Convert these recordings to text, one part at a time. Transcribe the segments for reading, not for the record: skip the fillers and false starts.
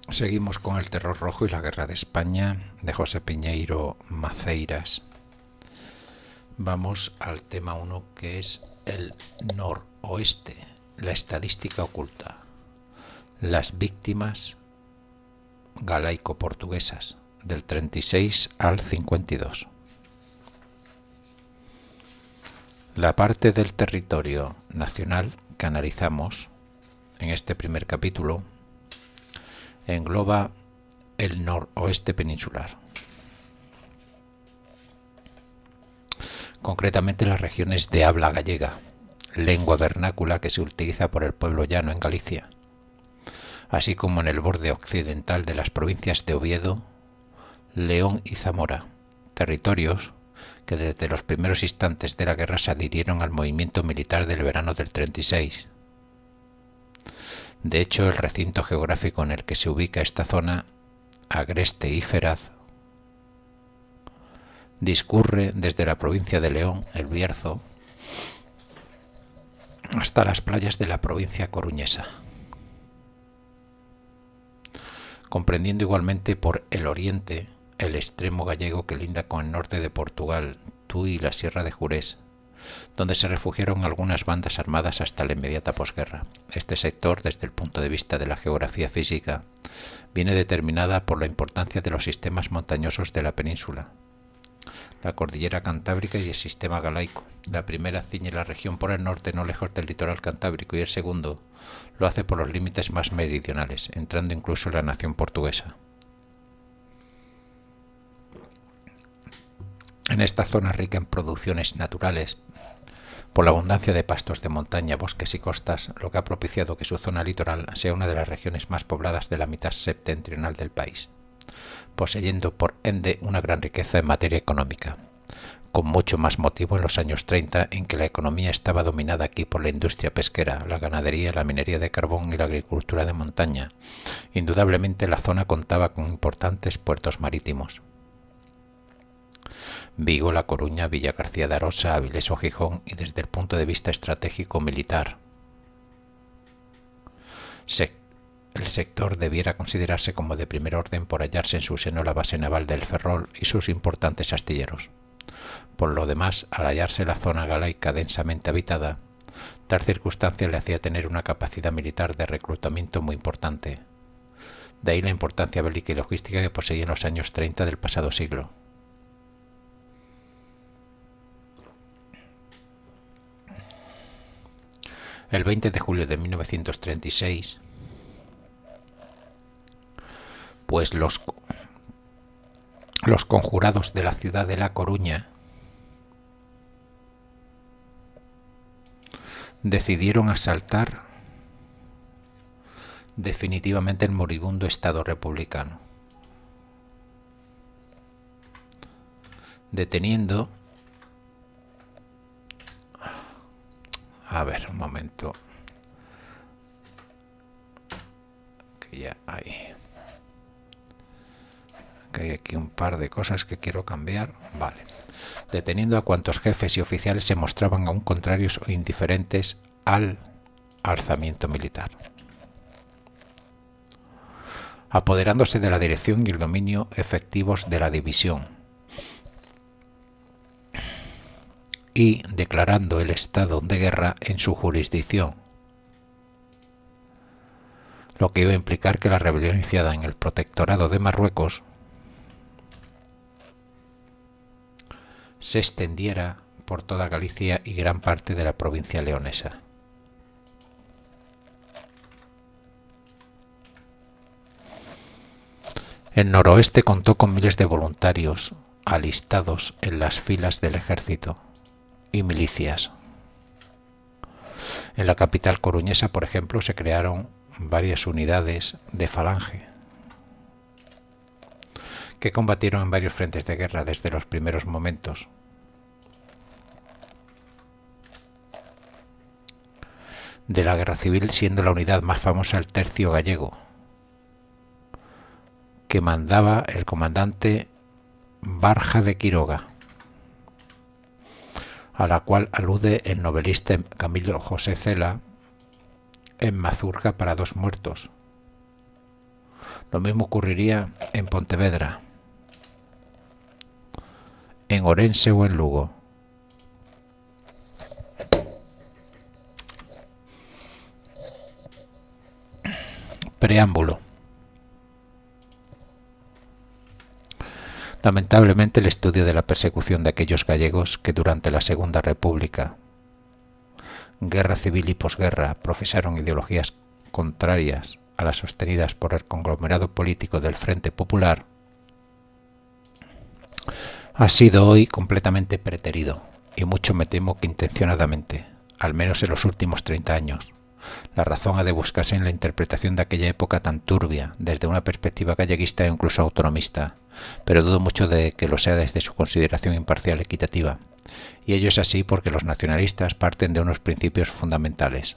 Seguimos con el terror rojo y la guerra de España de José Piñeiro Maceiras. Vamos al tema 1, que es el noroeste, la estadística oculta, las víctimas galaico-portuguesas del 36 al 52. La parte del territorio nacional que analizamos en este primer capítulo engloba el noroeste peninsular, concretamente las regiones de habla gallega, lengua vernácula que se utiliza por el pueblo llano en Galicia, así como en el borde occidental de las provincias de Oviedo, León y Zamora, territorios que desde los primeros instantes de la guerra se adhirieron al movimiento militar del verano del 36. De hecho, el recinto geográfico en el que se ubica esta zona, agreste y feraz, discurre desde la provincia de León, el Bierzo, hasta las playas de la provincia coruñesa, comprendiendo igualmente por el oriente el extremo gallego que linda con el norte de Portugal, Tui y la Sierra de Jurés, donde se refugiaron algunas bandas armadas hasta la inmediata posguerra. Este sector, desde el punto de vista de la geografía física, viene determinada por la importancia de los sistemas montañosos de la península, la cordillera cantábrica y el sistema galaico. La primera ciñe la región por el norte, no lejos del litoral cantábrico, y el segundo lo hace por los límites más meridionales, entrando incluso en la nación portuguesa. En esta zona rica en producciones naturales, por la abundancia de pastos de montaña, bosques y costas, lo que ha propiciado que su zona litoral sea una de las regiones más pobladas de la mitad septentrional del país, poseyendo por ende una gran riqueza en materia económica, con mucho más motivo en los años 30, en que la economía estaba dominada aquí por la industria pesquera, la ganadería, la minería de carbón y la agricultura de montaña. Indudablemente la zona contaba con importantes puertos marítimos. Vigo, La Coruña, Villa García de Arosa, Avilés o Gijón, y desde el punto de vista estratégico militar, el sector debiera considerarse como de primer orden por hallarse en su seno la base naval del Ferrol y sus importantes astilleros. Por lo demás, al hallarse la zona galaica densamente habitada, tal circunstancia le hacía tener una capacidad militar de reclutamiento muy importante. De ahí la importancia bélica y logística que poseía en los años 30 del pasado siglo. El 20 de julio de 1936, pues los conjurados de la ciudad de La Coruña decidieron asaltar definitivamente el moribundo Estado republicano, deteniendo... A ver, un momento, que ya hay aquí un par de cosas que quiero cambiar. Vale. Deteniendo a cuantos jefes y oficiales se mostraban aún contrarios o indiferentes al alzamiento militar, apoderándose de la dirección y el dominio efectivos de la división y declarando el estado de guerra en su jurisdicción, lo que iba a implicar que la rebelión iniciada en el protectorado de Marruecos se extendiera por toda Galicia y gran parte de la provincia leonesa. El noroeste contó con miles de voluntarios alistados en las filas del ejército y milicias. En la capital coruñesa, por ejemplo, se crearon varias unidades de falange que combatieron en varios frentes de guerra desde los primeros momentos. De la guerra civil, siendo la unidad más famosa el Tercio Gallego, que mandaba el comandante Barja de Quiroga, a la cual alude el novelista Camilo José Cela en Mazurca para dos muertos, Lo mismo ocurriría en Pontevedra, en Orense o en Lugo. Preámbulo. Lamentablemente, el estudio de la persecución de aquellos gallegos que durante la Segunda República, guerra civil y posguerra, profesaron ideologías contrarias a las sostenidas por el conglomerado político del Frente Popular, ha sido hoy completamente preterido, y mucho me temo que intencionadamente, al menos en los últimos 30 años. La razón ha de buscarse en la interpretación de aquella época tan turbia, desde una perspectiva galleguista e incluso autonomista, pero dudo mucho de que lo sea desde su consideración imparcial y equitativa. Y ello es así porque los nacionalistas parten de unos principios fundamentales.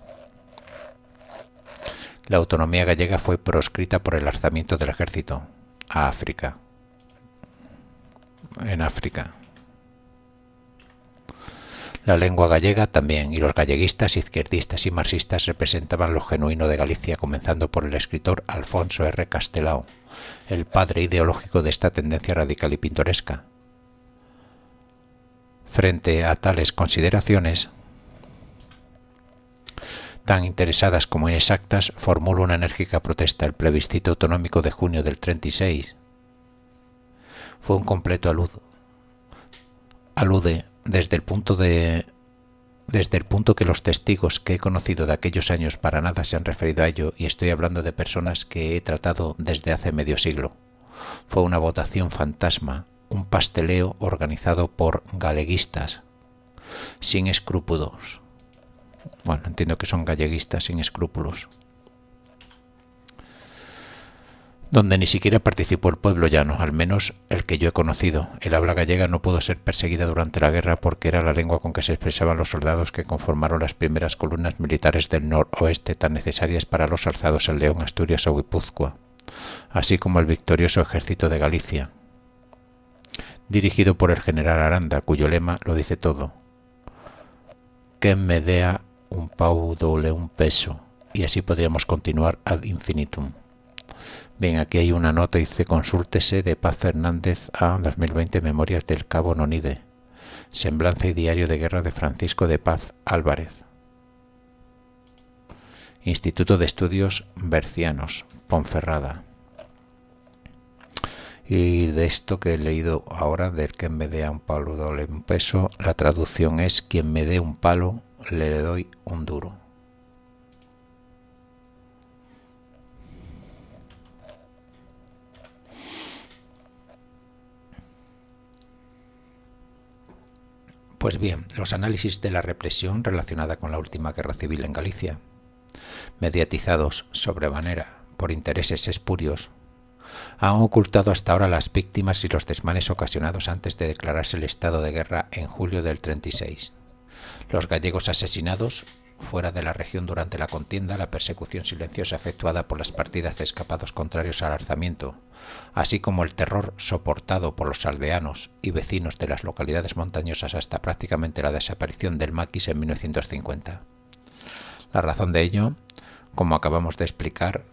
La autonomía gallega fue proscrita por el alzamiento del ejército a África. En África. La lengua gallega también, y los galleguistas, izquierdistas y marxistas representaban lo genuino de Galicia, comenzando por el escritor Alfonso R. Castelao, el padre ideológico de esta tendencia radical y pintoresca. Frente a tales consideraciones, tan interesadas como inexactas, formuló una enérgica protesta. El plebiscito autonómico de junio del 36 fue un completo alude desde el punto que los testigos que he conocido de aquellos años para nada se han referido a ello, y estoy hablando de personas que he tratado desde hace medio siglo. Fue una votación fantasma, un pasteleo organizado por galeguistas, sin escrúpulos. Bueno, entiendo que son galleguistas sin escrúpulos. Donde ni siquiera participó el pueblo llano, al menos el que yo he conocido. El habla gallega no pudo ser perseguida durante la guerra porque era la lengua con que se expresaban los soldados que conformaron las primeras columnas militares del noroeste, tan necesarias para los alzados en León, Asturias o Guipúzcoa, así como el victorioso ejército de Galicia, dirigido por el general Aranda, cuyo lema lo dice todo: «Quen me dea un pau doble un peso», y así podríamos continuar ad infinitum. Bien, aquí hay una nota, dice: consúltese de Paz Fernández a 2020, Memorias del Cabo Nonide, Semblanza y Diario de Guerra de Francisco de Paz Álvarez. Instituto de Estudios Bercianos, Ponferrada. Y de esto que he leído ahora, del que me dé un palo doble un peso, la traducción es: quien me dé un palo, le doy un duro. Pues bien, los análisis de la represión relacionada con la última guerra civil en Galicia, mediatizados sobremanera por intereses espurios, han ocultado hasta ahora las víctimas y los desmanes ocasionados antes de declararse el estado de guerra en julio del 36. Los gallegos asesinados fuera de la región durante la contienda, la persecución silenciosa efectuada por las partidas de escapados contrarios al alzamiento, así como el terror soportado por los aldeanos y vecinos de las localidades montañosas hasta prácticamente la desaparición del maquis en 1950. La razón de ello, como acabamos de explicar,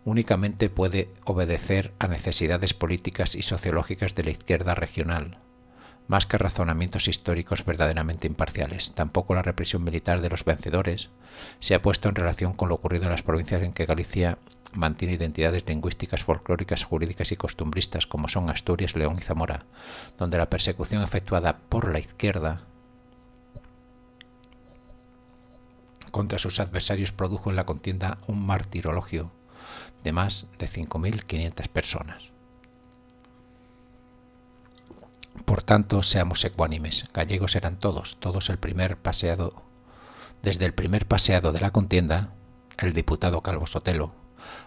únicamente puede obedecer a necesidades políticas y sociológicas de la izquierda regional, más que razonamientos históricos verdaderamente imparciales. Tampoco la represión militar de los vencedores se ha puesto en relación con lo ocurrido en las provincias en que Galicia mantiene identidades lingüísticas, folclóricas, jurídicas y costumbristas, como son Asturias, León y Zamora, donde la persecución efectuada por la izquierda contra sus adversarios produjo en la contienda un martirologio de más de 5.500 personas. Por tanto, seamos ecuánimes. Gallegos eran todos desde el primer paseado de la contienda, el diputado Calvo Sotelo,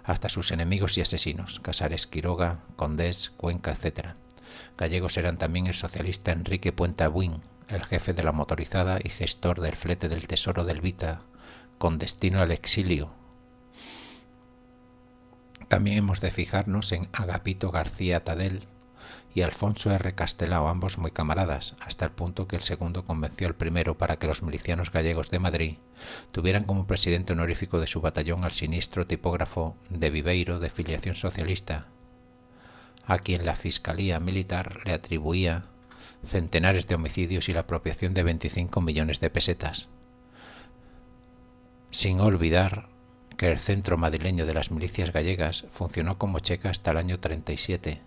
hasta sus enemigos y asesinos, Casares Quiroga, Condés, Cuenca, etc. Gallegos eran también el socialista Enrique Puente Abuín, el jefe de la motorizada y gestor del flete del Tesoro del Vita, con destino al exilio. También hemos de fijarnos en Agapito García Tadel, y Alfonso R. Castelao, ambos muy camaradas, hasta el punto que el segundo convenció al primero para que los milicianos gallegos de Madrid tuvieran como presidente honorífico de su batallón al siniestro tipógrafo de Viveiro, de filiación socialista, a quien la Fiscalía Militar le atribuía centenares de homicidios y la apropiación de 25 millones de pesetas. Sin olvidar que el centro madrileño de las milicias gallegas funcionó como checa hasta el año 37.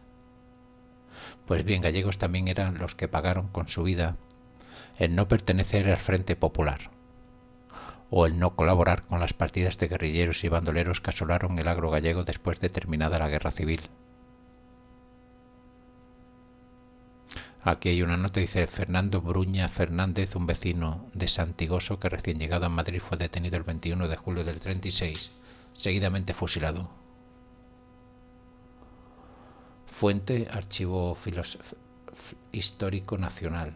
Pues bien, gallegos también eran los que pagaron con su vida el no pertenecer al Frente Popular o el no colaborar con las partidas de guerrilleros y bandoleros que asolaron el agro gallego después de terminada la Guerra Civil. Aquí hay una nota, dice: Fernando Bruña Fernández, un vecino de Santigoso que recién llegado a Madrid fue detenido el 21 de julio del 36, seguidamente fusilado. Fuente: Archivo Histórico Nacional.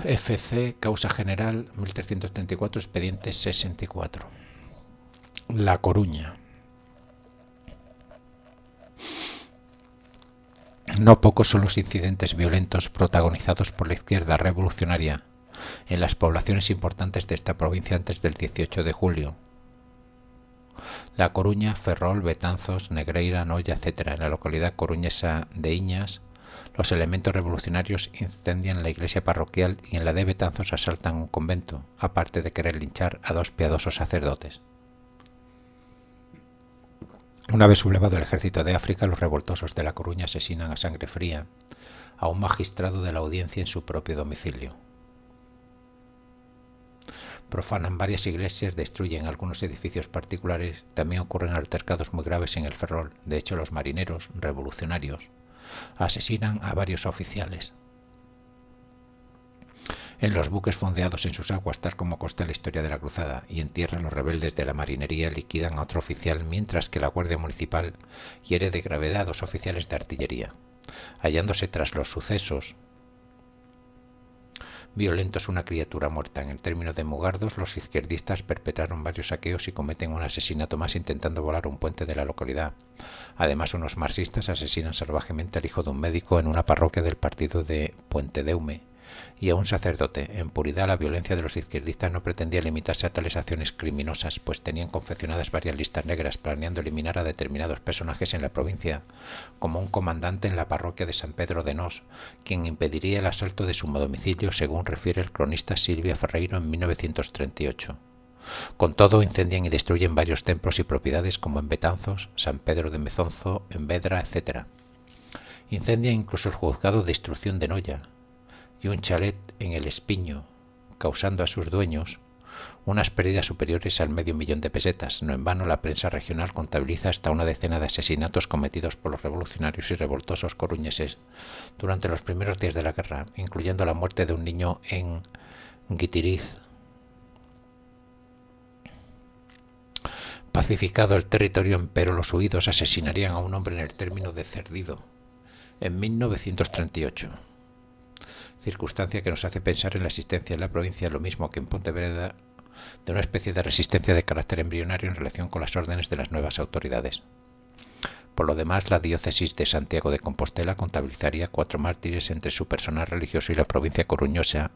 FC, causa general, 1334, expediente 64. La Coruña. No pocos son los incidentes violentos protagonizados por la izquierda revolucionaria en las poblaciones importantes de esta provincia antes del 18 de julio. La Coruña, Ferrol, Betanzos, Negreira, Noya, etc. En la localidad coruñesa de Iñas, los elementos revolucionarios incendian la iglesia parroquial y en la de Betanzos asaltan un convento, aparte de querer linchar a 2 piadosos sacerdotes. Una vez sublevado el ejército de África, los revoltosos de La Coruña asesinan a sangre fría a un magistrado de la audiencia en su propio domicilio. Profanan varias iglesias, destruyen algunos edificios particulares, también ocurren altercados muy graves en el Ferrol. De hecho, los marineros revolucionarios asesinan a varios oficiales. En los buques fondeados en sus aguas, tal como consta en la historia de la cruzada, y en tierra los rebeldes de la marinería liquidan a otro oficial, mientras que la Guardia Municipal hiere de gravedad a 2 oficiales de artillería. Hallándose tras los sucesos violentos una criatura muerta en el término de Mugardos, los izquierdistas perpetraron varios saqueos y cometen un asesinato más intentando volar un puente de la localidad. Además, unos marxistas asesinan salvajemente al hijo de un médico en una parroquia del partido de Puentedeume y a un sacerdote. En puridad, la violencia de los izquierdistas no pretendía limitarse a tales acciones criminosas, pues tenían confeccionadas varias listas negras planeando eliminar a determinados personajes en la provincia, como un comandante en la parroquia de San Pedro de Nos, quien impediría el asalto de su domicilio, según refiere el cronista Silvia Ferreiro en 1938. Con todo, incendian y destruyen varios templos y propiedades como en Betanzos, San Pedro de Mezonzo, en Vedra, etc. Incendian incluso el juzgado de instrucción de Noya y un chalet en El Espiño, causando a sus dueños unas pérdidas superiores al $500,000 de pesetas. No en vano, la prensa regional contabiliza hasta una decena de asesinatos cometidos por los revolucionarios y revoltosos coruñeses durante los primeros días de la guerra, incluyendo la muerte de un niño en Guitiriz. Pacificado el territorio, empero los huidos asesinarían a un hombre en el término de Cerdido en 1938. Circunstancia que nos hace pensar en la existencia en la provincia, lo mismo que en Pontevedra, de una especie de resistencia de carácter embrionario en relación con las órdenes de las nuevas autoridades. Por lo demás, la diócesis de Santiago de Compostela contabilizaría 4 mártires entre su personal religioso y la provincia coruñosa.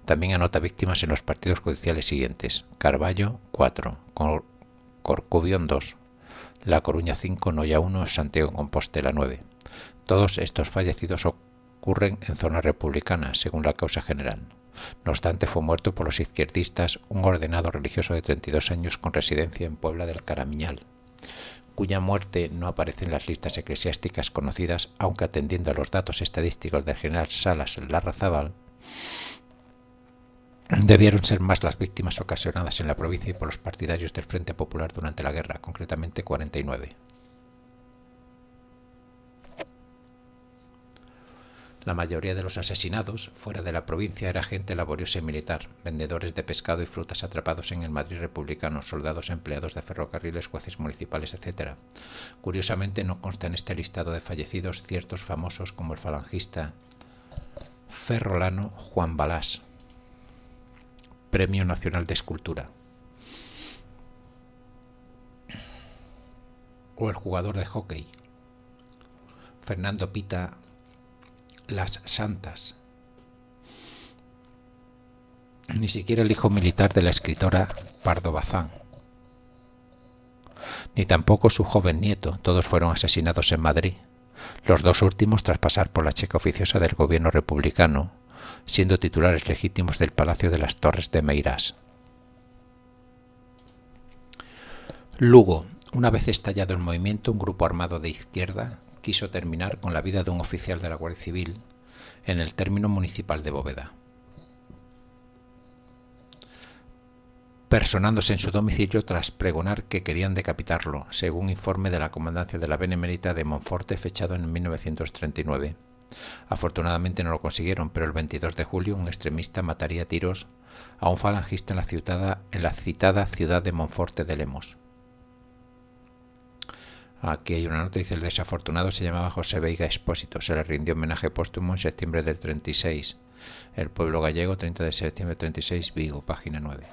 También anota víctimas en los partidos judiciales siguientes: Carballo 4, Corcubión 2, La Coruña 5, Noya 1, Santiago de Compostela 9. Todos estos fallecidos ocurren en zona republicana, según la causa general. No obstante, fue muerto por los izquierdistas un ordenado religioso de 32 años con residencia en Puebla del Caramiñal, cuya muerte no aparece en las listas eclesiásticas conocidas, aunque atendiendo a los datos estadísticos del general Salas Larrazábal, debieron ser más las víctimas ocasionadas en la provincia y por los partidarios del Frente Popular durante la guerra, concretamente 49. La mayoría de los asesinados fuera de la provincia era gente laboriosa y militar, vendedores de pescado y frutas atrapados en el Madrid republicano, soldados, empleados de ferrocarriles, jueces municipales, etc. Curiosamente, no consta en este listado de fallecidos ciertos famosos como el falangista ferrolano Juan Balás, Premio Nacional de Escultura. o el jugador de hockey Fernando Pita Las Santas. Ni siquiera el hijo militar de la escritora Pardo Bazán, ni tampoco su joven nieto. Todos fueron asesinados en Madrid, los dos últimos tras pasar por la checa oficiosa del gobierno republicano, siendo titulares legítimos del Palacio de las Torres de Meirás. Lugo. Una vez estallado el movimiento, un grupo armado de izquierda quiso terminar con la vida de un oficial de la Guardia Civil en el término municipal de Bóveda, personándose en su domicilio tras pregonar que querían decapitarlo, según informe de la Comandancia de la Benemérita de Monforte fechado en 1939. Afortunadamente no lo consiguieron, pero el 22 de julio un extremista mataría a tiros a un falangista en la citada ciudad de Monforte de Lemos. Aquí hay una nota, dice: el desafortunado se llamaba José Veiga Expósito, se le rindió homenaje póstumo en septiembre del 36. El pueblo gallego, 30 de septiembre del 36, Vigo, página 9.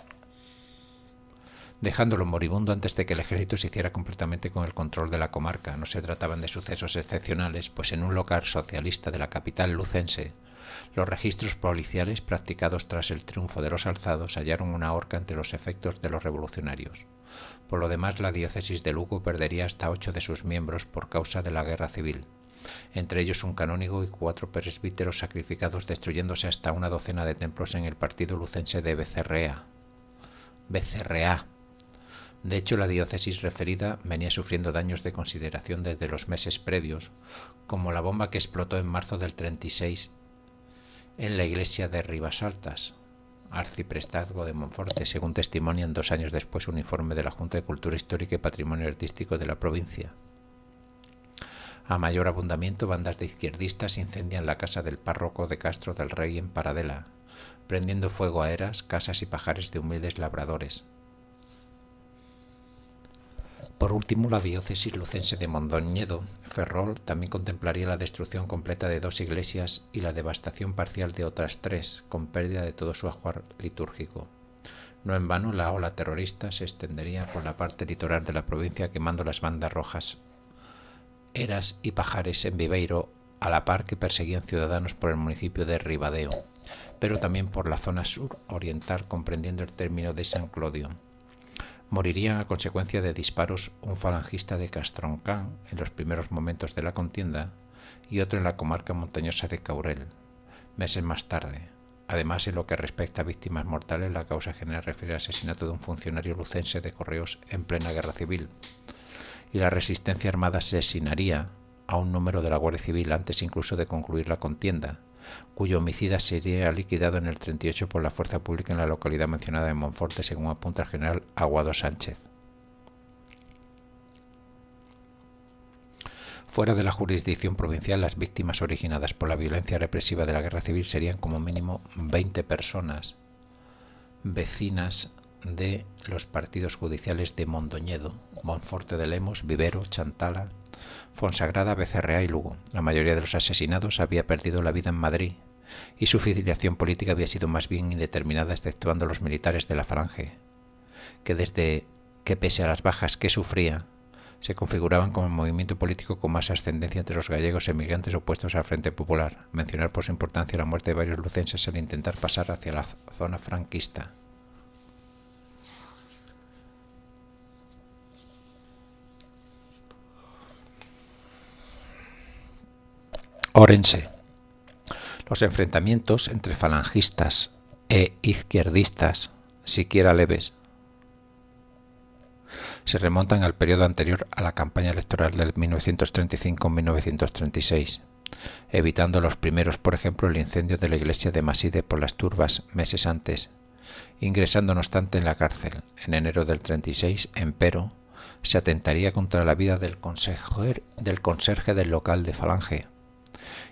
Dejándolo moribundo antes de que el ejército se hiciera completamente con el control de la comarca. No se trataban de sucesos excepcionales, pues en un local socialista de la capital lucense, los registros policiales practicados tras el triunfo de los alzados hallaron una horca entre los efectos de los revolucionarios. Por lo demás, la diócesis de Lugo perdería hasta 8 de sus miembros por causa de la guerra civil, entre ellos un canónigo y 4 presbíteros sacrificados, destruyéndose hasta una docena de templos en el partido lucense de Becerrea. De hecho, la diócesis referida venía sufriendo daños de consideración desde los meses previos, como la bomba que explotó en marzo del 36 en la iglesia de Ribasaltas, arciprestazgo de Monforte, según testimonian 2 años después un informe de la Junta de Cultura Histórica y Patrimonio Artístico de la provincia. A mayor abundamiento, bandas de izquierdistas incendian la casa del párroco de Castro del Rey en Paradela, prendiendo fuego a eras, casas y pajares de humildes labradores. Por último, la diócesis lucense de Mondoñedo, Ferrol, también contemplaría la destrucción completa de 2 iglesias y la devastación parcial de otras 3, con pérdida de todo su ajuar litúrgico. No en vano, la ola terrorista se extendería por la parte litoral de la provincia, quemando las bandas rojas Eras y Pajares en Viveiro, a la par que perseguían ciudadanos por el municipio de Ribadeo, pero también por la zona sur-oriental, comprendiendo el término de San Clodio. Moriría a consecuencia de disparos un falangista de Castroncán en los primeros momentos de la contienda y otro en la comarca montañosa de Caurel, meses más tarde. Además, en lo que respecta a víctimas mortales, la causa general refiere al asesinato de un funcionario lucense de correos en plena guerra civil, y la resistencia armada asesinaría a un número de la Guardia Civil antes incluso de concluir la contienda, cuyo homicida sería liquidado en el 38 por la fuerza pública en la localidad mencionada de Monforte, según apunta el general Aguado Sánchez. Fuera de la jurisdicción provincial, las víctimas originadas por la violencia represiva de la guerra civil serían como mínimo 20 personas, vecinas de los partidos judiciales de Mondoñedo, Monforte de Lemos, Vivero, Chantala, Fonsagrada, Becerrea y Lugo. La mayoría de los asesinados había perdido la vida en Madrid y su filiación política había sido más bien indeterminada, exceptuando los militares de la Falange, que pese a las bajas que sufría, se configuraban como el movimiento político con más ascendencia entre los gallegos emigrantes opuestos al Frente Popular. Mencionar por su importancia la muerte de varios lucenses al intentar pasar hacia la zona franquista. Orense. Los enfrentamientos entre falangistas e izquierdistas, siquiera leves, se remontan al periodo anterior a la campaña electoral del 1935-1936, evitando los primeros, por ejemplo, el incendio de la iglesia de Maside por las turbas meses antes, ingresando no obstante en la cárcel. En enero del 36, empero, se atentaría contra la vida del conserje del local de Falange,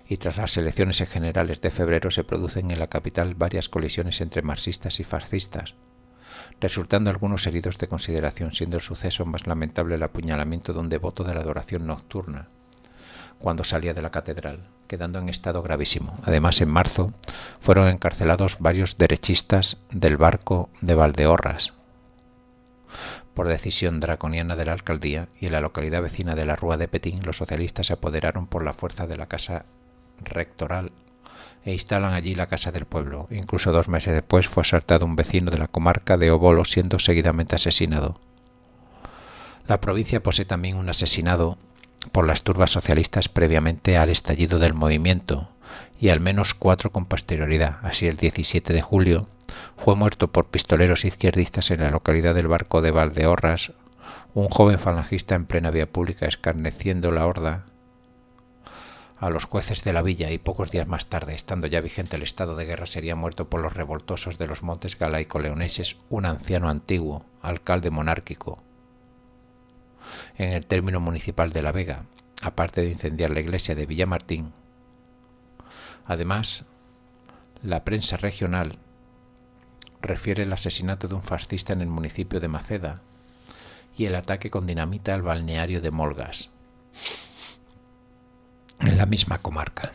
y tras las elecciones generales de febrero se producen en la capital varias colisiones entre marxistas y fascistas, resultando algunos heridos de consideración, siendo el suceso más lamentable el apuñalamiento de un devoto de la adoración nocturna cuando salía de la catedral, quedando en estado gravísimo. Además, en marzo fueron encarcelados varios derechistas del barco de Valdeorras Por decisión draconiana de la alcaldía, y en la localidad vecina de la Rúa de Petín, los socialistas se apoderaron por la fuerza de la casa rectoral e instalan allí la casa del pueblo. Incluso 2 meses después fue asaltado un vecino de la comarca de Obolo, siendo seguidamente asesinado. La provincia posee también un asesinado por las turbas socialistas previamente al estallido del movimiento, y al menos 4 con posterioridad. Así, el 17 de julio fue muerto por pistoleros izquierdistas en la localidad del Barco de Valdeorras un joven falangista en plena vía pública, escarneciendo la horda a los jueces de la villa, y pocos días más tarde, estando ya vigente el estado de guerra, sería muerto por los revoltosos de los montes galaico-leoneses un anciano antiguo, alcalde monárquico, en el término municipal de La Vega, aparte de incendiar la iglesia de Villamartín. Además, la prensa regional refiere el asesinato de un fascista en el municipio de Maceda y el ataque con dinamita al balneario de Molgas, en la misma comarca.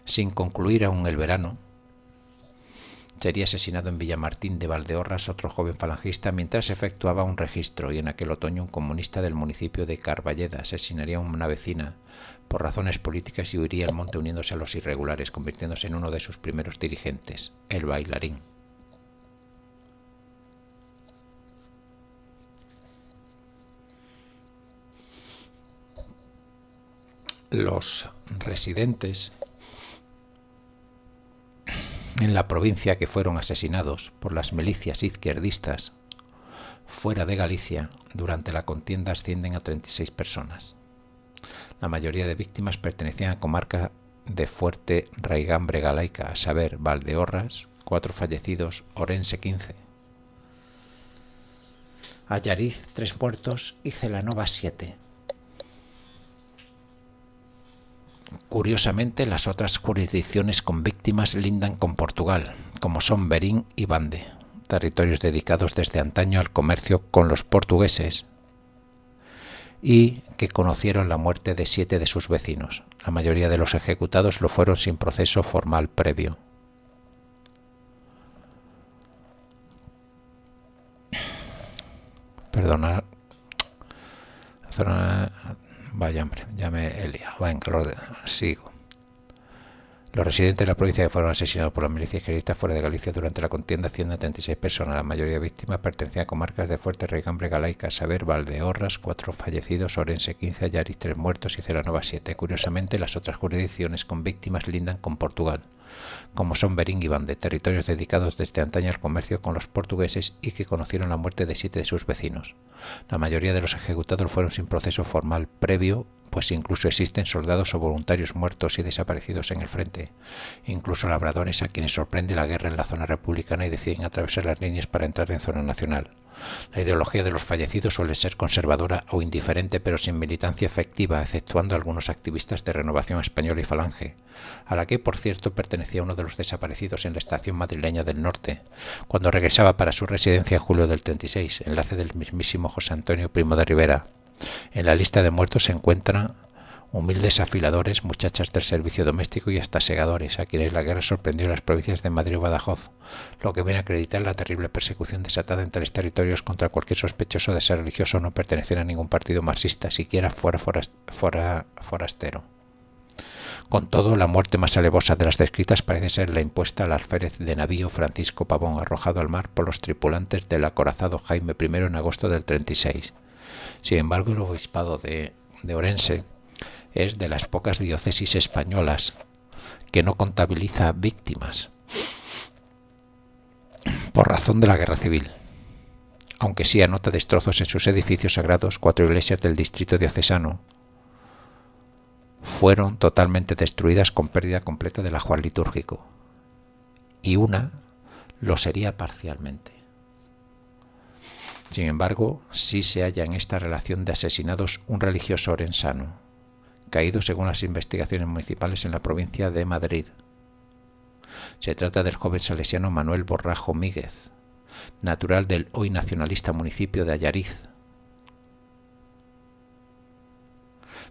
Sin concluir aún el verano, sería asesinado en Villamartín de Valdeorras otro joven falangista mientras se efectuaba un registro, y en aquel otoño un comunista del municipio de Carballeda asesinaría a una vecina por razones políticas y huiría al monte uniéndose a los irregulares, convirtiéndose en uno de sus primeros dirigentes, el Bailarín. Los residentes en la provincia que fueron asesinados por las milicias izquierdistas fuera de Galicia durante la contienda ascienden a 36 personas. La mayoría de víctimas pertenecían a comarca de fuerte raigambre galaica, a saber, Valdeorras, 4 fallecidos, Orense 15, Allariz 3 muertos y Celanova 7. Curiosamente, las otras jurisdicciones con víctimas lindan con Portugal, como son Berín y Bande, territorios dedicados desde antaño al comercio con los portugueses, y que conocieron la muerte de 7 de sus vecinos. La mayoría de los ejecutados lo fueron sin proceso formal previo. Perdonad. Vaya hombre, ya me he liado. Venga, sigo. Los residentes de la provincia que fueron asesinados por las milicias izquierdistas fuera de Galicia durante la contienda ascienden a 36 personas. La mayoría de víctimas pertenecían a comarcas de fuerte raigambre galaica, a saber, Valdeorras, 4 fallecidos, Orense 15, Allariz 3 muertos y Celanova 7. Curiosamente, las otras jurisdicciones con víctimas lindan con Portugal, como son Berín y Bande, territorios dedicados desde antaño al comercio con los portugueses y que conocieron la muerte de 7 de sus vecinos. La mayoría de los ejecutados fueron sin proceso formal previo, pues incluso existen soldados o voluntarios muertos y desaparecidos en el frente, incluso labradores a quienes sorprende la guerra en la zona republicana y deciden atravesar las líneas para entrar en zona nacional. La ideología de los fallecidos suele ser conservadora o indiferente, pero sin militancia efectiva, exceptuando algunos activistas de Renovación Española y Falange, a la que, por cierto, pertenecía uno de los desaparecidos en la estación madrileña del Norte, cuando regresaba para su residencia en julio del 36, enlace del mismísimo José Antonio Primo de Rivera. En la lista de muertos se encuentran humildes afiladores, muchachas del servicio doméstico y hasta segadores, a quienes la guerra sorprendió en las provincias de Madrid y Badajoz, lo que viene a acreditar la terrible persecución desatada en tales territorios contra cualquier sospechoso de ser religioso o no pertenecer a ningún partido marxista, siquiera fuera forastero. Con todo, la muerte más alevosa de las descritas parece ser la impuesta al alférez de navío Francisco Pavón, arrojado al mar por los tripulantes del acorazado Jaime I en agosto del 36. Sin embargo, el obispado de Orense es de las pocas diócesis españolas que no contabiliza víctimas por razón de la guerra civil, aunque sí anota destrozos en sus edificios sagrados. 4 iglesias del distrito diocesano fueron totalmente destruidas con pérdida completa del ajuar litúrgico, y una lo sería parcialmente. Sin embargo, sí se halla en esta relación de asesinados un religioso orensano, caído según las investigaciones municipales en la provincia de Madrid. Se trata del joven salesiano Manuel Borrajo Míguez, natural del hoy nacionalista municipio de Allariz.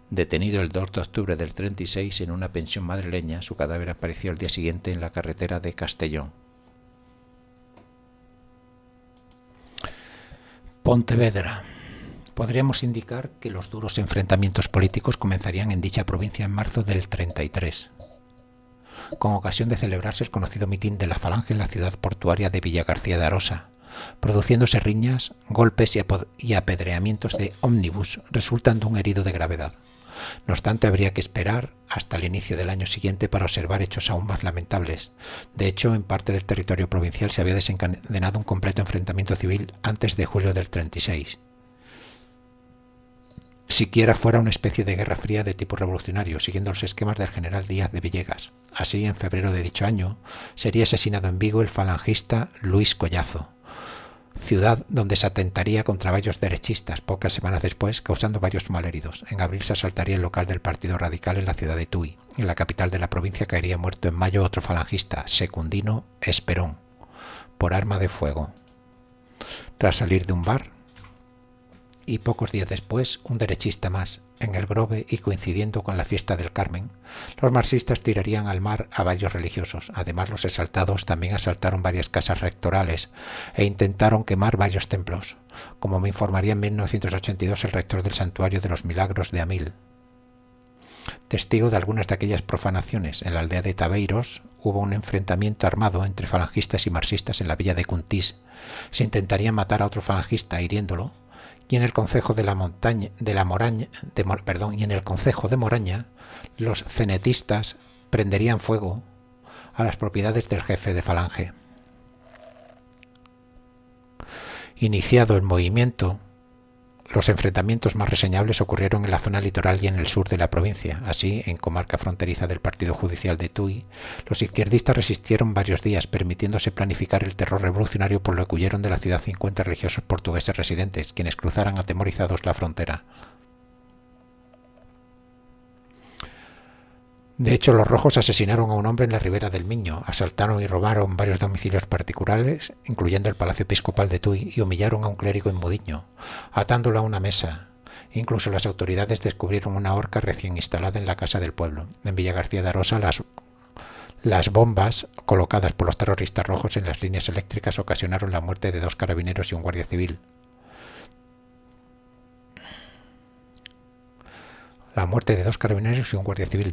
Detenido el 2 de octubre del 36 en una pensión madrileña, su cadáver apareció al día siguiente en la carretera de Castellón. Pontevedra. Podríamos indicar que los duros enfrentamientos políticos comenzarían en dicha provincia en marzo del 33, con ocasión de celebrarse el conocido mitin de la Falange en la ciudad portuaria de Villagarcía de Arosa, produciéndose riñas, golpes y apedreamientos de ómnibus, resultando un herido de gravedad. No obstante, habría que esperar hasta el inicio del año siguiente para observar hechos aún más lamentables. De hecho, en parte del territorio provincial se había desencadenado un completo enfrentamiento civil antes de julio del 36. Siquiera fuera una especie de guerra fría de tipo revolucionario, siguiendo los esquemas del general Díaz de Villegas. Así, en febrero de dicho año, sería asesinado en Vigo el falangista Luis Collazo, ciudad donde se atentaría contra varios derechistas pocas semanas después, causando varios malheridos. En abril se asaltaría el local del Partido Radical en la ciudad de Tui. En la capital de la provincia caería muerto en mayo otro falangista, Secundino Esperón, por arma de fuego, tras salir de un bar. Y pocos días después, un derechista más, en el Grove y coincidiendo con la fiesta del Carmen, los marxistas tirarían al mar a varios religiosos. Además, los exaltados también asaltaron varias casas rectorales e intentaron quemar varios templos, como me informaría en 1982 el rector del Santuario de los Milagros de Amil. Testigo de algunas de aquellas profanaciones, en la aldea de Tabeiros hubo un enfrentamiento armado entre falangistas y marxistas en la villa de Cuntís. Se intentaría matar a otro falangista hiriéndolo, y en el concejo de Moraña, los cenetistas prenderían fuego a las propiedades del jefe de Falange. Iniciado el movimiento, los enfrentamientos más reseñables ocurrieron en la zona litoral y en el sur de la provincia. Así, en comarca fronteriza del Partido Judicial de Tui, los izquierdistas resistieron varios días, permitiéndose planificar el terror revolucionario, por lo que huyeron de la ciudad 50 religiosos portugueses residentes, quienes cruzaran atemorizados la frontera. De hecho, los rojos asesinaron a un hombre en la ribera del Miño, asaltaron y robaron varios domicilios particulares, incluyendo el Palacio Episcopal de Tui, y humillaron a un clérigo en Mudiño, atándolo a una mesa. Incluso las autoridades descubrieron una horca recién instalada en la casa del pueblo. En Villagarcía de Arosa, las bombas colocadas por los terroristas rojos en las líneas eléctricas ocasionaron la muerte de 2 carabineros y un guardia civil.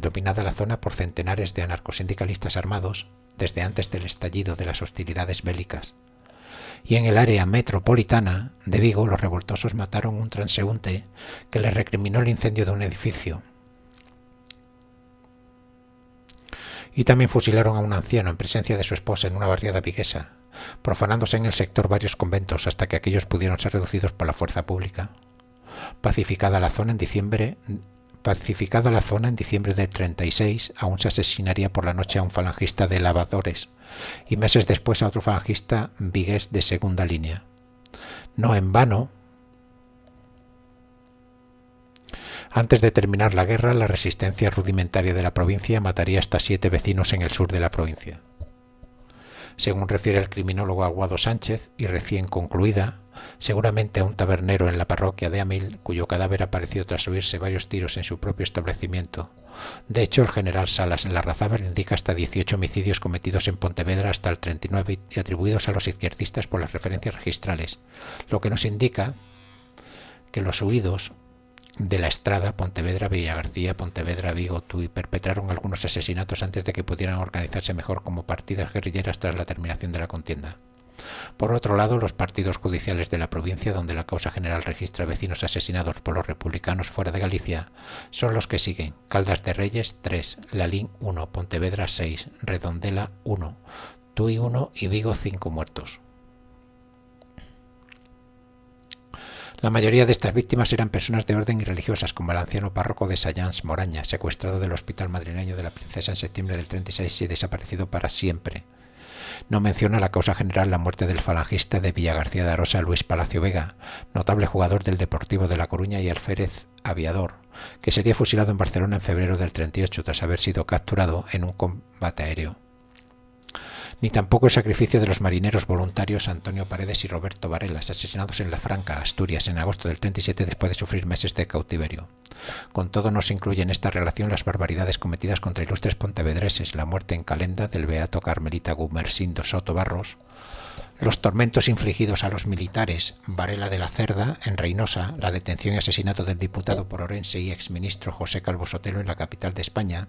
Dominada la zona por centenares de anarcosindicalistas armados desde antes del estallido de las hostilidades bélicas. Y en el área metropolitana de Vigo, los revoltosos mataron a un transeúnte que les recriminó el incendio de un edificio. Y también fusilaron a un anciano en presencia de su esposa en una barriada viguesa, profanándose en el sector varios conventos hasta que aquellos pudieron ser reducidos por la fuerza pública. Pacificada la zona en diciembre del 36, aún se asesinaría por la noche a un falangista de Lavadores y meses después a otro falangista vigués de segunda línea. No en vano, antes de terminar la guerra, la resistencia rudimentaria de la provincia mataría hasta 7 vecinos en el sur de la provincia. Según refiere el criminólogo Aguado Sánchez, y recién concluida, seguramente a un tabernero en la parroquia de Amil, cuyo cadáver apareció tras oírse varios tiros en su propio establecimiento. De hecho, el general Salas en la Larrazábal indica hasta 18 homicidios cometidos en Pontevedra hasta el 39 y atribuidos a los izquierdistas por las referencias registrales, lo que nos indica que los huidos de la Estrada, Pontevedra, Villagarcía, Pontevedra, Vigo, Tui, perpetraron algunos asesinatos antes de que pudieran organizarse mejor como partidas guerrilleras tras la terminación de la contienda. Por otro lado, los partidos judiciales de la provincia, donde la causa general registra vecinos asesinados por los republicanos fuera de Galicia, son los que siguen: Caldas de Reyes 3, Lalín 1, Pontevedra 6, Redondela 1, Tui 1 y Vigo 5 muertos. La mayoría de estas víctimas eran personas de orden y religiosas, como el anciano párroco de Sayans Moraña, secuestrado del hospital madrileño de la Princesa en septiembre del 36 y desaparecido para siempre. No menciona la causa general la muerte del falangista de Villagarcía de Arosa, Luis Palacio Vega, notable jugador del Deportivo de La Coruña y alférez aviador, que sería fusilado en Barcelona en febrero del 38 tras haber sido capturado en un combate aéreo. Ni tampoco el sacrificio de los marineros voluntarios Antonio Paredes y Roberto Varelas, asesinados en La Franca, Asturias, en agosto del 37 después de sufrir meses de cautiverio. Con todo, no se incluye en esta relación las barbaridades cometidas contra ilustres pontevedreses: la muerte en Calenda del beato carmelita Gumersindo Soto Barros, Los tormentos infligidos a los militares, Varela de la Cerda, en Reynosa, la detención y asesinato del diputado por Orense y exministro José Calvo Sotelo en la capital de España,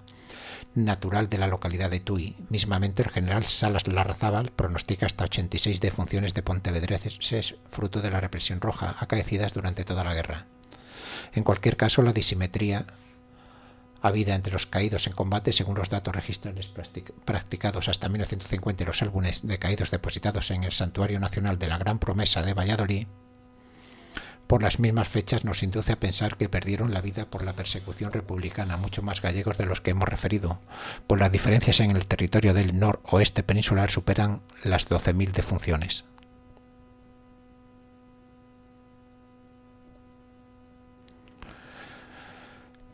natural de la localidad de Tui. Mismamente el general Salas Larrazábal pronostica hasta 86 defunciones de pontevedreses fruto de la represión roja acaecidas durante toda la guerra. En cualquier caso, la disimetría habida entre los caídos en combate, según los datos registrales practicados hasta 1950 y los álbumes de caídos depositados en el Santuario Nacional de la Gran Promesa de Valladolid, por las mismas fechas nos induce a pensar que perdieron la vida por la persecución republicana mucho más gallegos de los que hemos referido, pues las diferencias en el territorio del noroeste peninsular superan las 12.000 defunciones.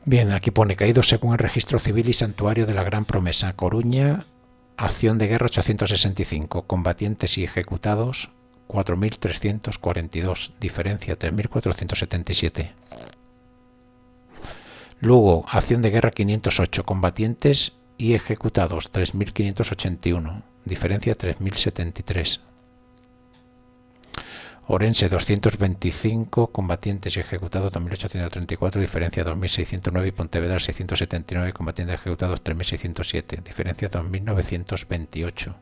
Bien, aquí pone caídos según el registro civil y santuario de la Gran Promesa, Coruña, acción de guerra 865, combatientes y ejecutados 4.342, diferencia 3.477. Lugo, acción de guerra 508, combatientes y ejecutados 3.581, diferencia 3.073. Orense 225, combatientes y ejecutados 2.834, diferencia 2.609 y Pontevedra 679, combatientes y ejecutados 3.607, diferencia 2.928.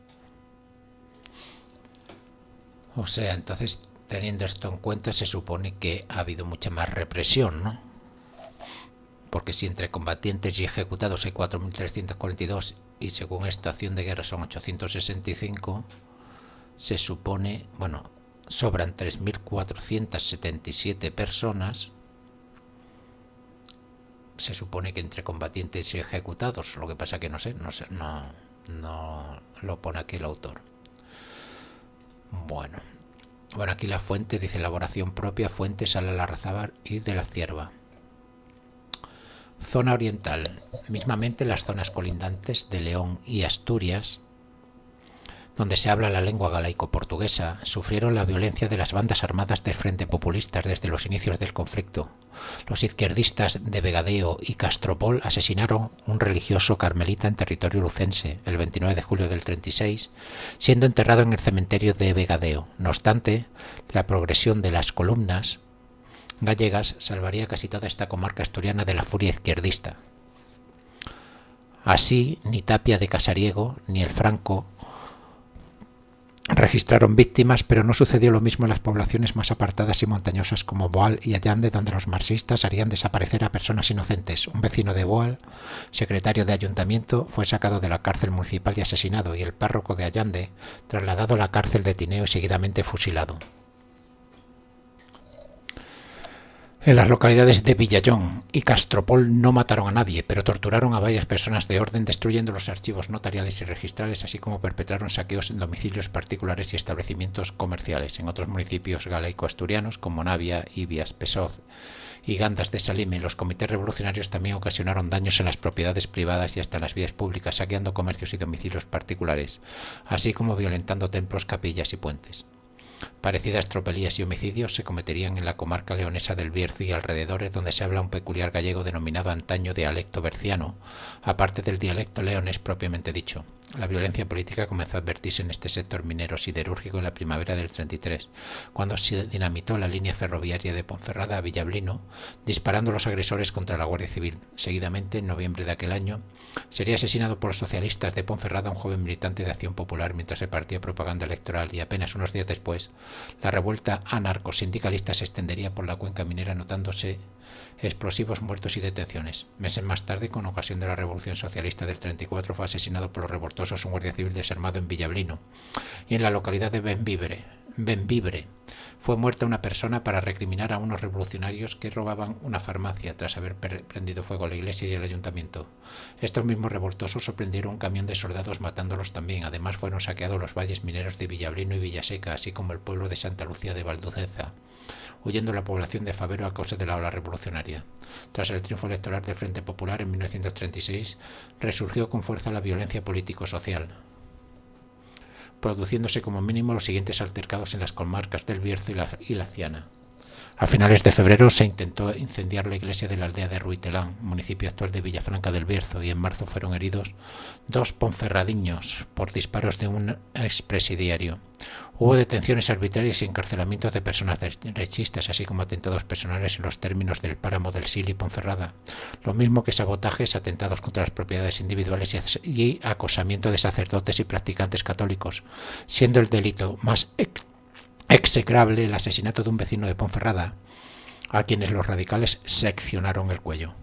O sea, entonces, teniendo esto en cuenta, se supone que ha habido mucha más represión, ¿no? Porque si entre combatientes y ejecutados hay 4.342 y según esta acción de guerra son 865, se supone, bueno, sobran 3.477 personas, se supone que entre combatientes y ejecutados, lo que pasa que no lo pone aquí el autor. Bueno, aquí la fuente dice elaboración propia, fuente Salas Larrazábal y de la Cierva. Zona oriental, mismamente las zonas colindantes de León y Asturias, donde se habla la lengua galaico-portuguesa, sufrieron la violencia de las bandas armadas del Frente Populistas desde los inicios del conflicto. Los izquierdistas de Vegadeo y Castropol asesinaron un religioso carmelita en territorio lucense el 29 de julio del 36, siendo enterrado en el cementerio de Vegadeo. No obstante, la progresión de las columnas gallegas salvaría casi toda esta comarca asturiana de la furia izquierdista. Así, ni Tapia de Casariego ni el Franco registraron víctimas, pero no sucedió lo mismo en las poblaciones más apartadas y montañosas como Boal y Allande, donde los marxistas harían desaparecer a personas inocentes. Un vecino de Boal, secretario de ayuntamiento, fue sacado de la cárcel municipal y asesinado, y el párroco de Allande trasladado a la cárcel de Tineo y seguidamente fusilado. En las localidades de Villallón y Castropol no mataron a nadie, pero torturaron a varias personas de orden, destruyendo los archivos notariales y registrales, así como perpetraron saqueos en domicilios particulares y establecimientos comerciales. En otros municipios galaico-asturianos, como Navia, Ibias, Pesoz y Gandas de Salime, los comités revolucionarios también ocasionaron daños en las propiedades privadas y hasta en las vías públicas, saqueando comercios y domicilios particulares, así como violentando templos, capillas y puentes. Parecidas tropelías y homicidios se cometerían en la comarca leonesa del Bierzo y alrededores, donde se habla un peculiar gallego denominado antaño dialecto berciano, aparte del dialecto leonés propiamente dicho. La violencia política comenzó a advertirse en este sector minero siderúrgico en la primavera del 33, cuando se dinamitó la línea ferroviaria de Ponferrada a Villablino, disparando los agresores contra la Guardia Civil. Seguidamente, en noviembre de aquel año, sería asesinado por los socialistas de Ponferrada un joven militante de Acción Popular mientras repartía propaganda electoral, y apenas unos días después, la revuelta anarcosindicalista se extendería por la cuenca minera, notándose explosivos, muertos y detenciones. Meses más tarde, con ocasión de la Revolución Socialista del 34, fue asesinado por los revoltosos un guardia civil desarmado en Villablino. Y en la localidad de Benvibre fue muerta una persona para recriminar a unos revolucionarios que robaban una farmacia tras haber prendido fuego a la iglesia y el ayuntamiento. Estos mismos revoltosos sorprendieron un camión de soldados matándolos también. Además, fueron saqueados los valles mineros de Villablino y Villaseca, así como el pueblo de Santa Lucía de Valduceza, huyendo la población de Favero a causa de la ola revolucionaria. Tras el triunfo electoral del Frente Popular en 1936, resurgió con fuerza la violencia político-social, produciéndose como mínimo los siguientes altercados en las comarcas del Bierzo y la Ciana. A finales de febrero se intentó incendiar la iglesia de la aldea de Ruitelán, municipio actual de Villafranca del Bierzo, y en marzo fueron heridos 2 ponferradiños por disparos de un expresidiario. Hubo detenciones arbitrarias y encarcelamientos de personas derechistas, así como atentados personales en los términos del páramo del Sil y Ponferrada, lo mismo que sabotajes, atentados contra las propiedades individuales y acosamiento de sacerdotes y practicantes católicos, siendo el delito más execrable el asesinato de un vecino de Ponferrada, a quienes los radicales seccionaron el cuello.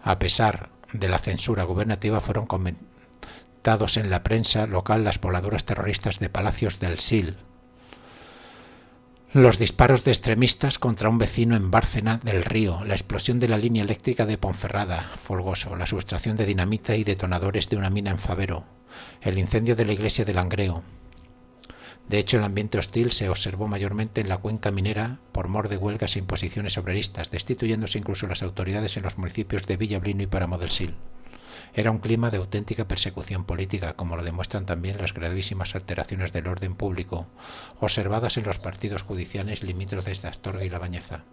A pesar de la censura gubernativa, fueron comentados en la prensa local las voladuras terroristas de Palacios del Sil, los disparos de extremistas contra un vecino en Bárcena del Río, la explosión de la línea eléctrica de Ponferrada, Folgoso, la sustracción de dinamita y detonadores de una mina en Favero, el incendio de la iglesia de Langreo. De hecho, el ambiente hostil se observó mayormente en la cuenca minera por mor de huelgas e imposiciones obreristas, destituyéndose incluso las autoridades en los municipios de Villablino y Páramo del Sil. Era un clima de auténtica persecución política, como lo demuestran también las gravísimas alteraciones del orden público observadas en los partidos judiciales limítrofes de Astorga y La Bañeza.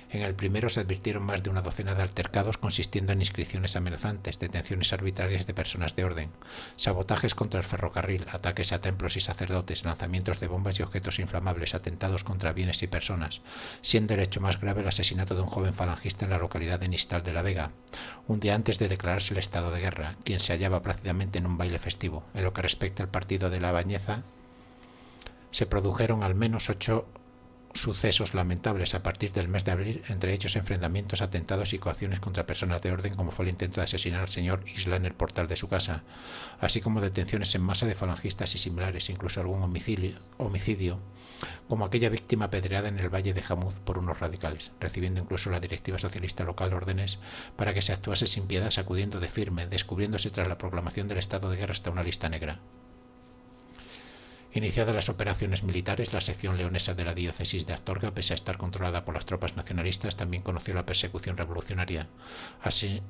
En el primero se advirtieron más de una docena de altercados consistiendo en inscripciones amenazantes, detenciones arbitrarias de personas de orden, sabotajes contra el ferrocarril, ataques a templos y sacerdotes, lanzamientos de bombas y objetos inflamables, atentados contra bienes y personas, siendo el hecho más grave el asesinato de un joven falangista en la localidad de Nistal de la Vega, un día antes de declararse el estado de guerra, quien se hallaba prácticamente en un baile festivo. En lo que respecta al partido de La Bañeza, se produjeron al menos 8 sucesos lamentables a partir del mes de abril, entre ellos enfrentamientos, atentados y coacciones contra personas de orden, como fue el intento de asesinar al señor Isla en el portal de su casa, así como detenciones en masa de falangistas y similares, incluso algún homicidio, como aquella víctima apedreada en el Valle de Jamuz por unos radicales, recibiendo incluso la directiva socialista local órdenes para que se actuase sin piedad, sacudiendo de firme, descubriéndose tras la proclamación del estado de guerra hasta una lista negra. Iniciadas las operaciones militares, la sección leonesa de la diócesis de Astorga, pese a estar controlada por las tropas nacionalistas, también conoció la persecución revolucionaria,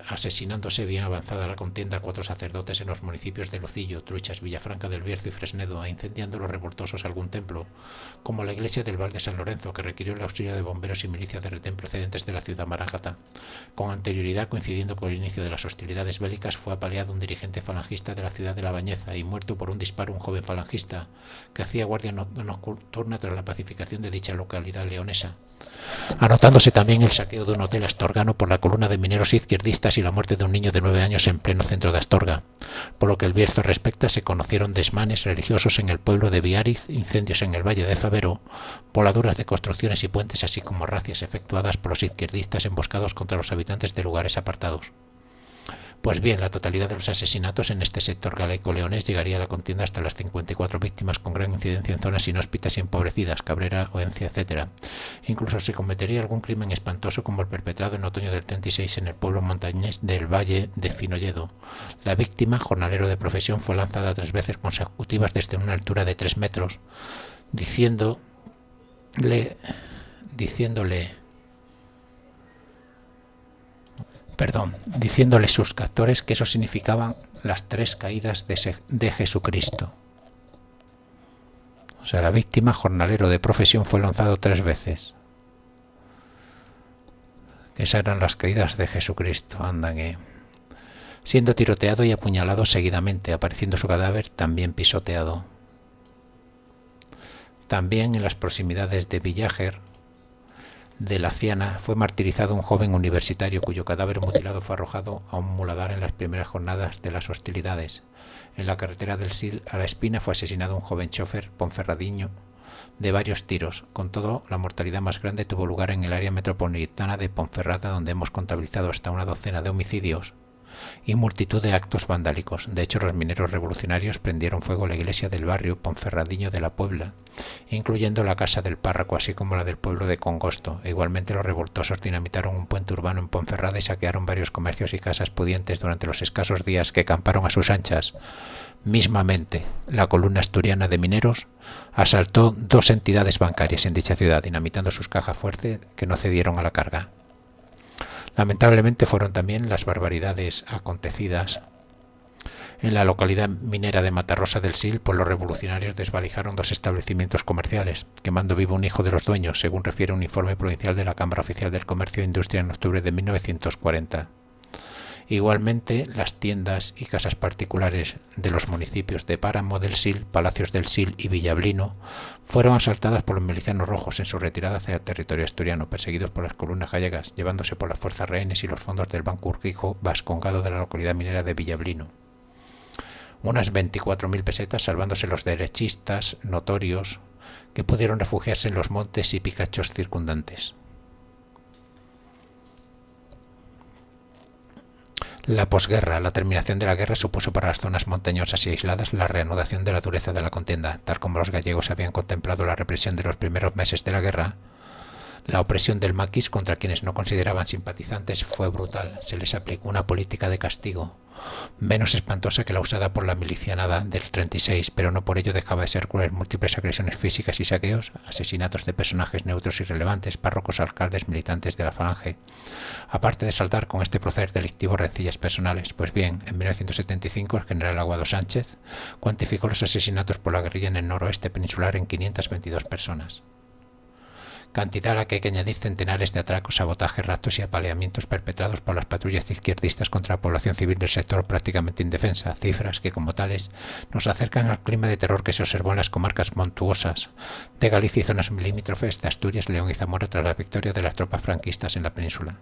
asesinándose bien avanzada la contienda 4 sacerdotes en los municipios de Locillo, Truchas, Villafranca del Bierzo y Fresnedo, e incendiando los revoltosos algún templo, como la iglesia del Val de San Lorenzo, que requirió el auxilio de bomberos y milicias de retén procedentes de la ciudad maragata. Con anterioridad, coincidiendo con el inicio de las hostilidades bélicas, fue apaleado un dirigente falangista de la ciudad de La Bañeza y muerto por un disparo un joven falangista, que hacía guardia nocturna tras la pacificación de dicha localidad leonesa, anotándose también el saqueo de un hotel astorgano por la columna de mineros izquierdistas y la muerte de un niño de 9 años en pleno centro de Astorga. Por lo que el Bierzo respecta, se conocieron desmanes religiosos en el pueblo de Biariz, incendios en el valle de Favero, voladuras de construcciones y puentes, así como racias efectuadas por los izquierdistas emboscados contra los habitantes de lugares apartados. Pues bien, la totalidad de los asesinatos en este sector galaico-leonés llegaría a la contienda hasta las 54 víctimas, con gran incidencia en zonas inhóspitas y empobrecidas, Cabrera, Oencia, etc. Incluso se cometería algún crimen espantoso como el perpetrado en otoño del 36 en el pueblo montañés del Valle de Finolledo. La víctima, jornalero de profesión, fue lanzada 3 veces consecutivas desde una altura de 3 metros, diciéndole sus captores que eso significaban las 3 caídas de Jesucristo. O sea, la víctima, jornalero de profesión, fue lanzado 3 veces. Esas eran las caídas de Jesucristo. Siendo tiroteado y apuñalado seguidamente, apareciendo su cadáver también pisoteado. También en las proximidades de Villager de la Ciana fue martirizado un joven universitario cuyo cadáver mutilado fue arrojado a un muladar en las primeras jornadas de las hostilidades. En la carretera del Sil a La Espina fue asesinado un joven chofer ponferradiño de varios tiros. Con todo, la mortalidad más grande tuvo lugar en el área metropolitana de Ponferrada, donde hemos contabilizado hasta una docena de homicidios y multitud de actos vandálicos. De hecho, los mineros revolucionarios prendieron fuego a la iglesia del barrio ponferradiño de la Puebla, incluyendo la casa del párroco, así como la del pueblo de Congosto. Igualmente, los revoltosos dinamitaron un puente urbano en Ponferrada y saquearon varios comercios y casas pudientes durante los escasos días que camparon a sus anchas. Mismamente, la columna asturiana de mineros asaltó 2 entidades bancarias en dicha ciudad, dinamitando sus cajas fuertes que no cedieron a la carga. Lamentablemente fueron también las barbaridades acontecidas en la localidad minera de Matarrosa del Sil, pues los revolucionarios desvalijaron 2 establecimientos comerciales, quemando vivo un hijo de los dueños, según refiere un informe provincial de la Cámara Oficial del Comercio e Industria en octubre de 1940. Igualmente, las tiendas y casas particulares de los municipios de Páramo del Sil, Palacios del Sil y Villablino fueron asaltadas por los milicianos rojos en su retirada hacia el territorio asturiano, perseguidos por las columnas gallegas, llevándose por las fuerzas rehenes y los fondos del Banco Urquijo vascongado de la localidad minera de Villablino. Unas 24.000 pesetas, salvándose los derechistas notorios que pudieron refugiarse en los montes y picachos circundantes. La posguerra, la terminación de la guerra, supuso para las zonas montañosas y aisladas la reanudación de la dureza de la contienda. Tal como los gallegos habían contemplado la represión de los primeros meses de la guerra, la opresión del maquis contra quienes no consideraban simpatizantes fue brutal. Se les aplicó una política de castigo, menos espantosa que la usada por la milicianada del 36, pero no por ello dejaba de ser cruel. Múltiples agresiones físicas y saqueos, asesinatos de personajes neutros y relevantes, párrocos, alcaldes, militantes de la falange, aparte de saltar con este proceder delictivo rencillas personales. Pues bien, en 1975 el general Aguado Sánchez cuantificó los asesinatos por la guerrilla en el noroeste peninsular en 522 personas. Cantidad a la que hay que añadir centenares de atracos, sabotajes, raptos y apaleamientos perpetrados por las patrullas izquierdistas contra la población civil del sector prácticamente indefensa, cifras que como tales nos acercan al clima de terror que se observó en las comarcas montuosas de Galicia y zonas limítrofes de Asturias, León y Zamora tras la victoria de las tropas franquistas en la península.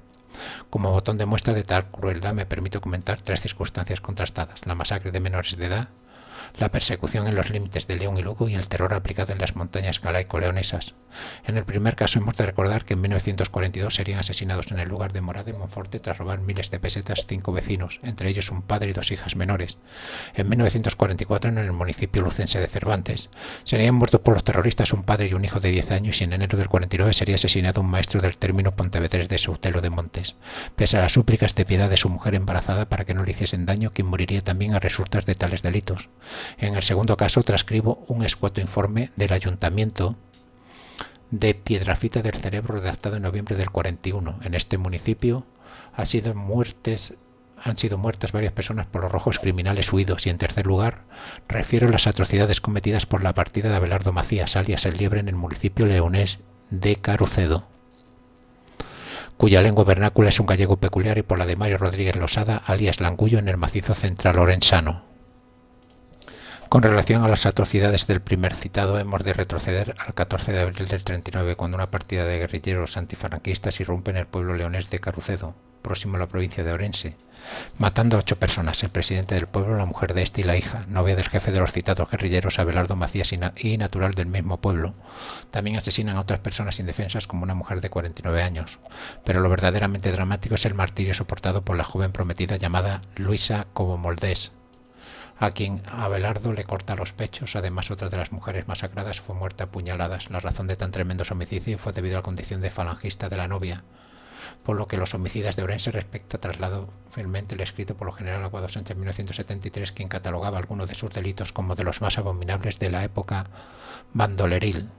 Como botón de muestra de tal crueldad me permito comentar 3 circunstancias contrastadas: la masacre de menores de edad, la persecución en los límites de León y Lugo y el terror aplicado en las montañas galaico-leonesas. En el primer caso hemos de recordar que en 1942 serían asesinados en el lugar de Morada de Monforte tras robar miles de pesetas 5 vecinos, entre ellos un padre y 2 hijas menores. En 1944 en el municipio lucense de Cervantes serían muertos por los terroristas un padre y un hijo de 10 años, y en enero del 49 sería asesinado un maestro del término pontevedrés de Soutelo de Montes, pese a las súplicas de piedad de su mujer embarazada para que no le hiciesen daño, quien moriría también a resultas de tales delitos. En el segundo caso transcribo un escueto informe del Ayuntamiento de Piedrafita del Cerebro redactado en noviembre del 41. En este municipio han sido muertas varias personas por los rojos criminales huidos, y en tercer lugar refiero las atrocidades cometidas por la partida de Abelardo Macías, alias El Liebre, en el municipio leonés de Carucedo, cuya lengua vernácula es un gallego peculiar, y por la de Mario Rodríguez Losada, alias Langullo, en el macizo central orensano. Con relación a las atrocidades del primer citado, hemos de retroceder al 14 de abril del 39, cuando una partida de guerrilleros antifranquistas irrumpe en el pueblo leonés de Carucedo, próximo a la provincia de Orense, matando a 8 personas, el presidente del pueblo, la mujer de este y la hija, novia del jefe de los citados guerrilleros, Abelardo Macías, y natural del mismo pueblo. También asesinan a otras personas indefensas, como una mujer de 49 años. Pero lo verdaderamente dramático es el martirio soportado por la joven prometida llamada Luisa Cobomoldés, a quien Abelardo le corta los pechos. Además, otra de las mujeres masacradas fue muerta a puñaladas. La razón de tan tremendos homicidios fue debido a la condición de falangista de la novia, por lo que los homicidas de Orense respecta traslado fielmente el escrito por el general Aguado Sánchez en 1973, quien catalogaba algunos de sus delitos como de los más abominables de la época bandoleril.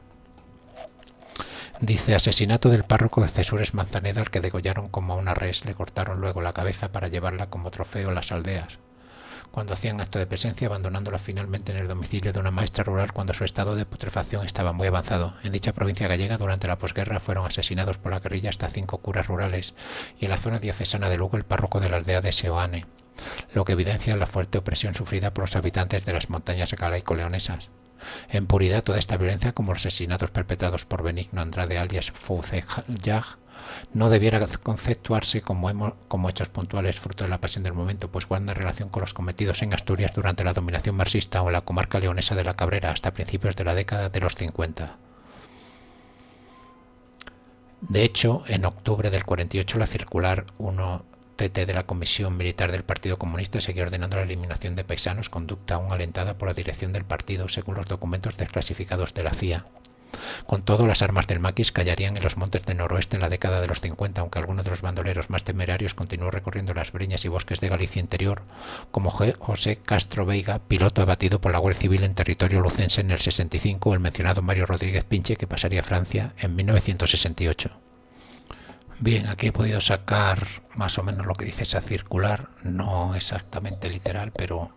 Dice: asesinato del párroco de Cesures Manzaneda, al que degollaron como a una res, le cortaron luego la cabeza para llevarla como trofeo a las aldeas, cuando hacían acto de presencia, abandonándola finalmente en el domicilio de una maestra rural cuando su estado de putrefacción estaba muy avanzado. En dicha provincia gallega, durante la posguerra, fueron asesinados por la guerrilla hasta 5 curas rurales, y en la zona diocesana de Lugo el párroco de la aldea de Seoane, lo que evidencia la fuerte opresión sufrida por los habitantes de las montañas galaico-leonesas. En puridad, toda esta violencia, como los asesinatos perpetrados por Benigno Andrade alias Fouzeyag, no debiera conceptuarse como hechos puntuales fruto de la pasión del momento, pues guardan relación con los cometidos en Asturias durante la dominación marxista o en la comarca leonesa de la Cabrera hasta principios de la década de los 50. De hecho, en octubre del 48, la circular 1-TT de la Comisión Militar del Partido Comunista seguía ordenando la eliminación de paisanos, conducta aún alentada por la dirección del partido, según los documentos desclasificados de la CIA. Con todo, las armas del maquis callarían en los montes del noroeste en la década de los 50, aunque algunos de los bandoleros más temerarios continuó recorriendo las breñas y bosques de Galicia interior, como José Castro Veiga, piloto abatido por la Guardia Civil en territorio lucense en el 65, o el mencionado Mario Rodríguez Pinche, que pasaría a Francia en 1968. Bien, aquí he podido sacar más o menos lo que dice esa circular, no exactamente literal, pero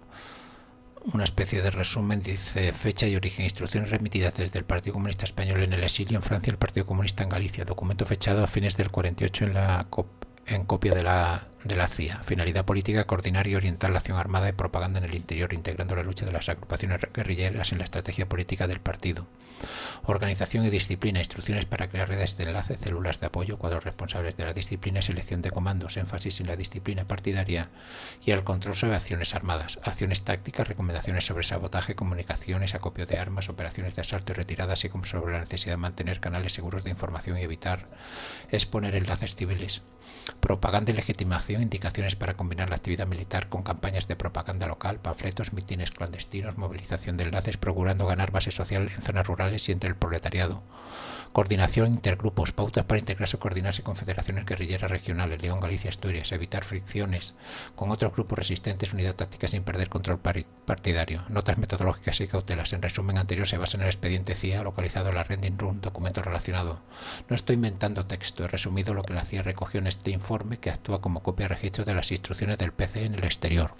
una especie de resumen. Dice: fecha y origen, instrucciones remitidas desde el Partido Comunista Español en el exilio en Francia, el Partido Comunista en Galicia, documento fechado a fines del 48 en copia de la de la CIA. Finalidad política: coordinar y orientar la acción armada y propaganda en el interior, integrando la lucha de las agrupaciones guerrilleras en la estrategia política del partido. Organización y disciplina: instrucciones para crear redes de enlace, células de apoyo, cuadros responsables de la disciplina y selección de comandos, énfasis en la disciplina partidaria y el control sobre acciones armadas, acciones tácticas, recomendaciones sobre sabotaje, comunicaciones, acopio de armas, operaciones de asalto y retirada, así como sobre la necesidad de mantener canales seguros de información y evitar exponer enlaces civiles. Propaganda y legitimación: indicaciones para combinar la actividad militar con campañas de propaganda local, panfletos, mítines clandestinos, movilización de enlaces, procurando ganar base social en zonas rurales y entre el proletariado. Coordinación intergrupos: pautas para integrarse o coordinarse con federaciones guerrilleras regionales, León, Galicia, Asturias, evitar fricciones con otros grupos resistentes, unidad táctica sin perder control partidario. Notas metodológicas y cautelas. En resumen anterior se basa en el expediente CIA localizado en la Rending Room, documento relacionado. No estoy inventando texto, he resumido lo que la CIA recogió en este informe, que actúa como copia de registro de las instrucciones del PC en el exterior.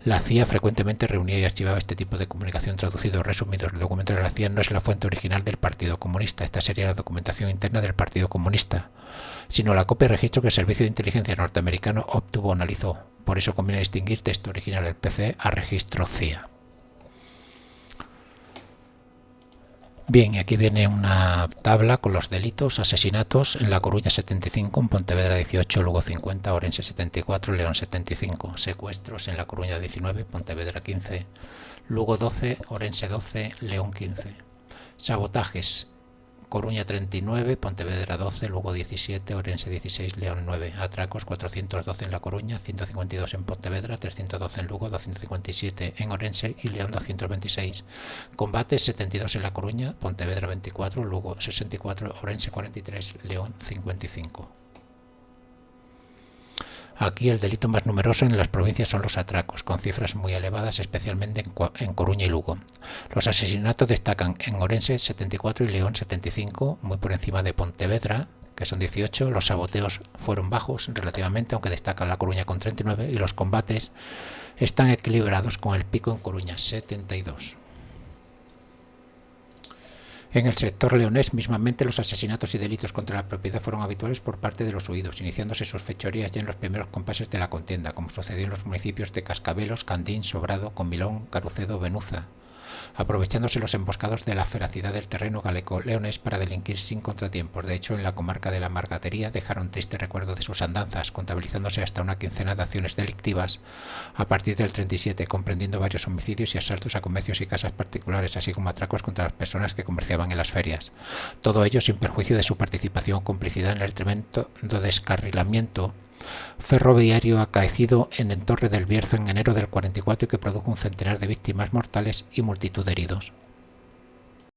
La CIA frecuentemente reunía y archivaba este tipo de comunicación traducido o resumido. El documento de la CIA no es la fuente original del Partido Comunista, esta sería la documentación interna del Partido Comunista, sino la copia de registro que el Servicio de Inteligencia norteamericano obtuvo o analizó. Por eso conviene distinguir texto original del PC a registro CIA. Bien, aquí viene una tabla con los delitos: asesinatos en La Coruña 75, en Pontevedra 18, Lugo 50, Orense 74, León 75. Secuestros en La Coruña 19, Pontevedra 15, Lugo 12, Orense 12, León 15. Sabotajes: Coruña 39, Pontevedra 12, Lugo 17, Orense 16, León 9. Atracos: 412 en La Coruña, 152 en Pontevedra, 312 en Lugo, 257 en Orense y León 226. Combates: 72 en La Coruña, Pontevedra 24, Lugo 64, Orense 43, León 55. Aquí el delito más numeroso en las provincias son los atracos, con cifras muy elevadas, especialmente en Coruña y Lugo. Los asesinatos destacan en Orense 74 y León 75, muy por encima de Pontevedra, que son 18. Los saboteos fueron bajos relativamente, aunque destaca La Coruña con 39, y los combates están equilibrados, con el pico en Coruña 72. En el sector leonés, mismamente, los asesinatos y delitos contra la propiedad fueron habituales por parte de los huidos, iniciándose sus fechorías ya en los primeros compases de la contienda, como sucedió en los municipios de Cascabelos, Candín, Sobrado, Comilón, Carucedo, Benuza, aprovechándose los emboscados de la feracidad del terreno galego-leonés para delinquir sin contratiempos. De hecho, en la comarca de la Margatería dejaron triste recuerdo de sus andanzas, contabilizándose hasta una quincena de acciones delictivas a partir del 37, comprendiendo varios homicidios y asaltos a comercios y casas particulares, así como atracos contra las personas que comerciaban en las ferias. Todo ello sin perjuicio de su participación o complicidad en el tremendo descarrilamiento ferroviario acaecido en Torre del Bierzo en enero del 44 y que produjo un centenar de víctimas mortales y multitud de heridos.